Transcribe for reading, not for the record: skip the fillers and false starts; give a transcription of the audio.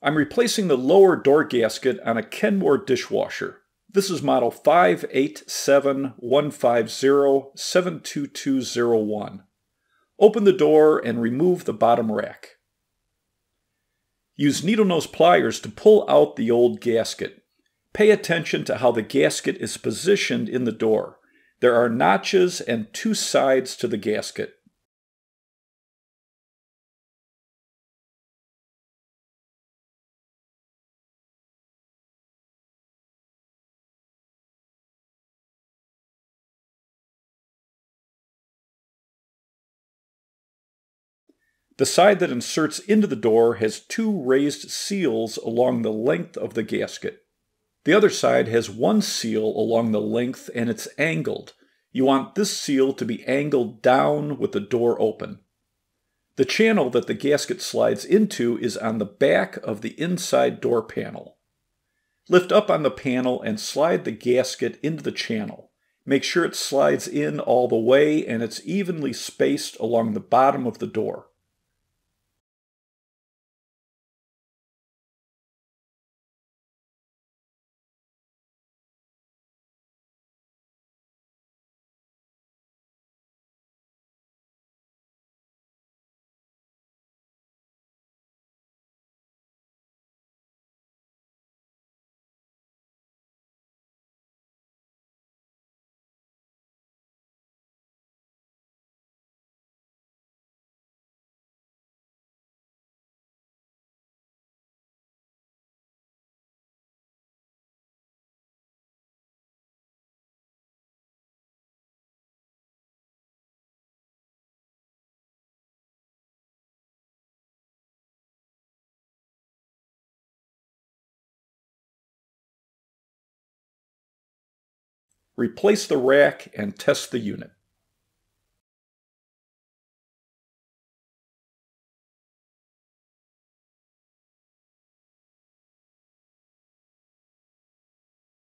I'm replacing the lower door gasket on a Kenmore dishwasher. This is model 58715072201. Open the door and remove the bottom rack. Use needle nose pliers to pull out the old gasket. Pay attention to how the gasket is positioned in the door. There are notches and two sides to the gasket. The side that inserts into the door has two raised seals along the length of the gasket. The other side has one seal along the length and it's angled. You want this seal to be angled down with the door open. The channel that the gasket slides into is on the back of the inside door panel. Lift up on the panel and slide the gasket into the channel. Make sure it slides in all the way and it's evenly spaced along the bottom of the door. Replace the rack and test the unit.